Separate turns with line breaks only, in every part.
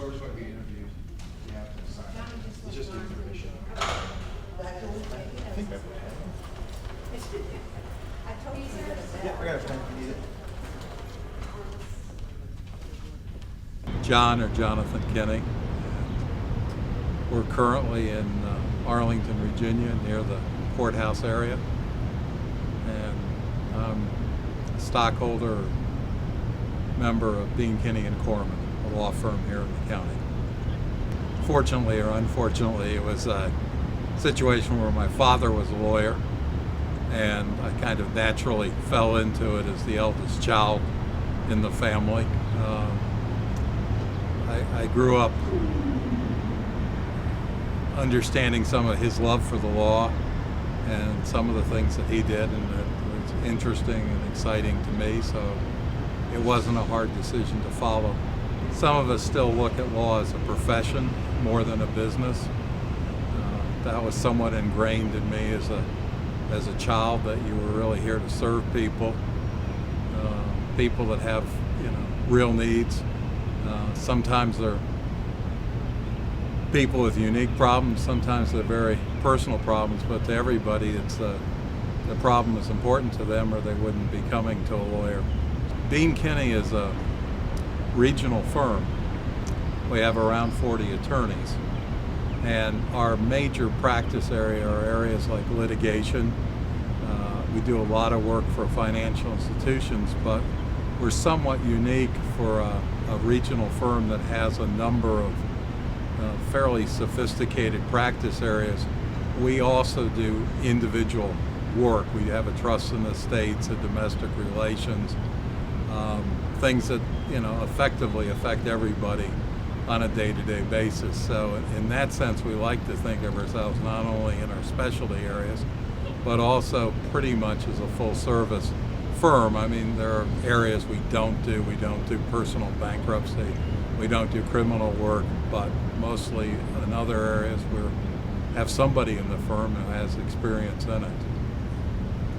first one we interviewed, you have to sign. It's just information.
I think I would have.
I told you that.
Yeah, I got a pen if you need it.
John or Jonathan Kinney. We're currently in Arlington, Virginia, near the courthouse area. And I'm a stockholder, member of Kinney and Korman, a law firm here in the county. Fortunately or unfortunately, it was a situation where my father was a lawyer, and I kind of naturally fell into it as the eldest child in the family. I grew up understanding some of his love for the law and some of the things that he did, and it was interesting and exciting to me, so it wasn't a hard decision to follow. Some of us still look at law as a profession more than a business. That was somewhat ingrained in me as a child, that you were really here to serve people, people that have, real needs. Sometimes they're people with unique problems, sometimes they're very personal problems, but to everybody the problem is important to them, or they wouldn't be coming to a lawyer. Kinney is a regional firm. We have around 40 attorneys, and our major practice area are areas like litigation. We do a lot of work for financial institutions, but we're somewhat unique for a regional firm that has a number of fairly sophisticated practice areas. We also do individual work. We have a trust in estates, a domestic relations, things that effectively affect everybody on a day-to-day basis. So in that sense, we like to think of ourselves not only in our specialty areas, but also pretty much as a full-service firm. I mean, there are areas we don't do. We don't do personal bankruptcy. We don't do criminal work, but mostly in other areas we have somebody in the firm who has experience in it.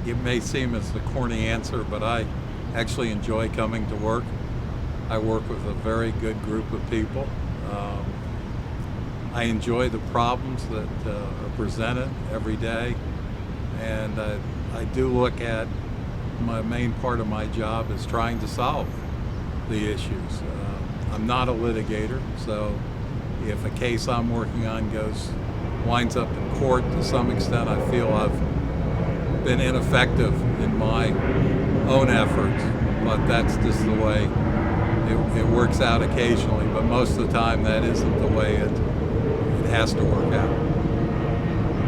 It may seem as a corny answer, but I actually enjoy coming to work. I work with a very good group of people. I enjoy the problems that are presented every day, and I do look at my main part of my job is trying to solve the issues. I'm not a litigator, so if a case I'm working on winds up in court, to some extent I feel I've been ineffective in my own efforts, but that's just the way it works out occasionally, but most of the time that isn't the way it has to work out.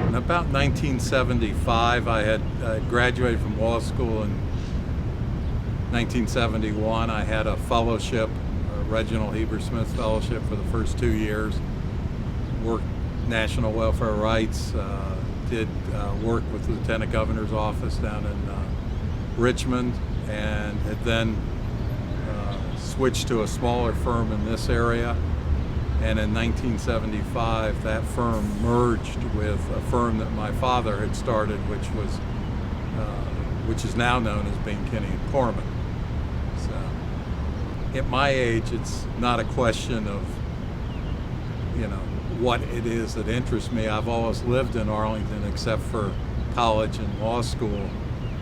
In about 1975, I had graduated from law school. In 1971, I had a fellowship, a Reginald Heber Smith Fellowship for the first 2 years. Worked national welfare rights, did work with the Lieutenant Governor's office down in Richmond, and had then switched to a smaller firm in this area. And in 1975, that firm merged with a firm that my father had started, which is now known as Kinney and Korman. So, at my age, it's not a question of, what it is that interests me. I've always lived in Arlington, except for college and law school.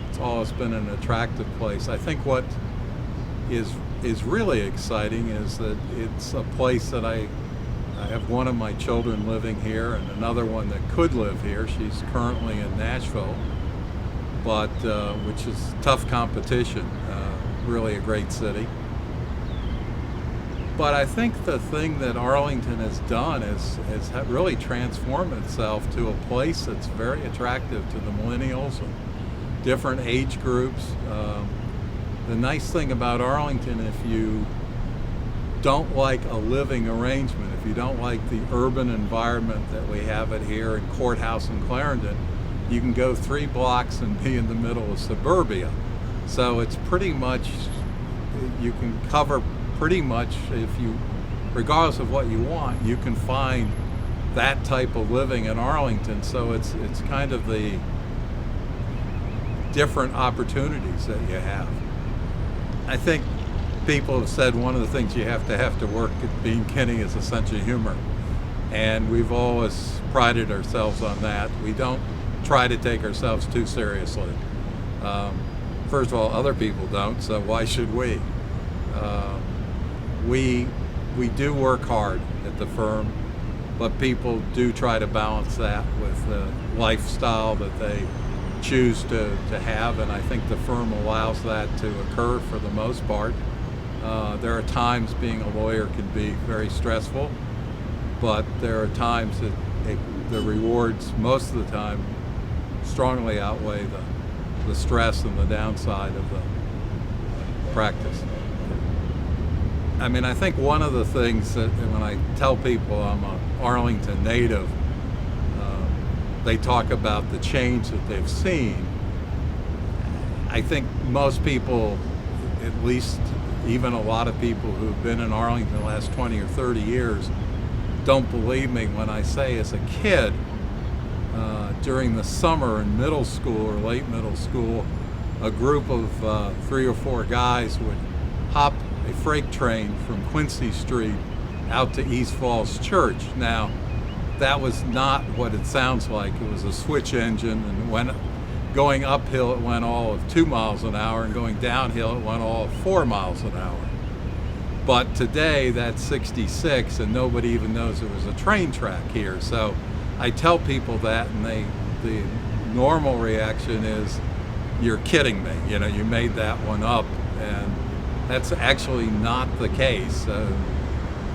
It's always been an attractive place. I think what is really exciting is that it's a place that I have one of my children living here and another one that could live here. She's currently in Nashville, but which is tough competition, really a great city. But I think the thing that Arlington has done is really transformed itself to a place that's very attractive to the millennials and different age groups. The nice thing about Arlington, if you don't like a living arrangement, if you don't like the urban environment that we have it here in Courthouse and Clarendon, you can go 3 blocks and be in the middle of suburbia. So it's pretty much, you can cover pretty much, regardless of what you want, you can find that type of living in Arlington. So it's kind of the different opportunities that you have. I think people have said one of the things you have to work at being Kinney is a sense of humor. And we've always prided ourselves on that. We don't try to take ourselves too seriously. First of all, other people don't, so why should we? We do work hard at the firm, but people do try to balance that with the lifestyle that they choose to have, and I think the firm allows that to occur for the most part. There are times being a lawyer can be very stressful, but there are times that the rewards most of the time strongly outweigh the stress and the downside of the practice. I mean, I think one of the things that when I tell people I'm an Arlington native, they talk about the change that they've seen. I think most people, at least even a lot of people who've been in Arlington the last 20 or 30 years, don't believe me when I say as a kid, during the summer in middle school or late middle school, a group of 3 or 4 guys would hop a freight train from Quincy Street out to East Falls Church. Now, that was not what it sounds like. It was a switch engine, and when going uphill it went all of 2 miles an hour, and going downhill it went all of 4 miles an hour. But today that's 66, and nobody even knows there was a train track here. So I tell people that, and the normal reaction is, "You're kidding me, you know, you made that one up." And that's actually not the case.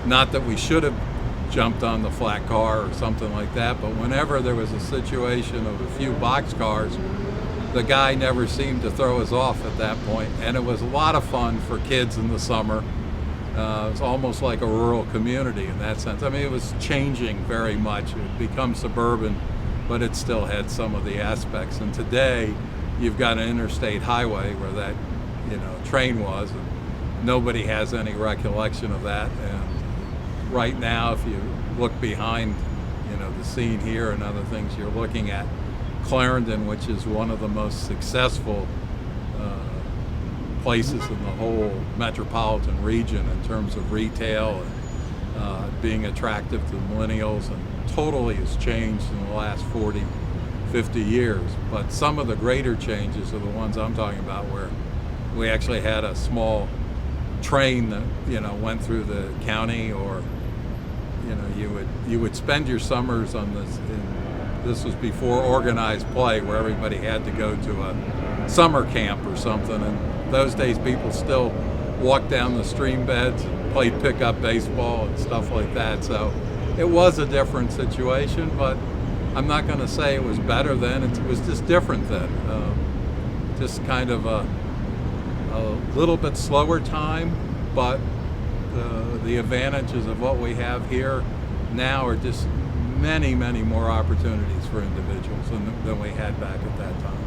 Not that we should have jumped on the flat car or something like that, but whenever there was a situation of a few boxcars, the guy never seemed to throw us off at that point. And it was a lot of fun for kids in the summer. It was almost like a rural community in that sense. I mean, it was changing very much. It had become suburban, but it still had some of the aspects. And today, you've got an interstate highway where that, train was, and nobody has any recollection of that. And right now, if you look behind, the scene here and other things, you're looking at Clarendon, which is one of the most successful places in the whole metropolitan region in terms of retail and being attractive to millennials, and totally has changed in the last 40, 50 years. But some of the greater changes are the ones I'm talking about, where we actually had a small train that went through the county, or you would spend your summers on this. This was before organized play, where everybody had to go to a summer camp or something. And those days, people still walked down the stream beds and played pickup baseball and stuff like that. So it was a different situation, but I'm not going to say it was better then. It was just different then. Just kind of a little bit slower time, but the advantages of what we have here now are just many, many more opportunities for individuals than we had back at that time.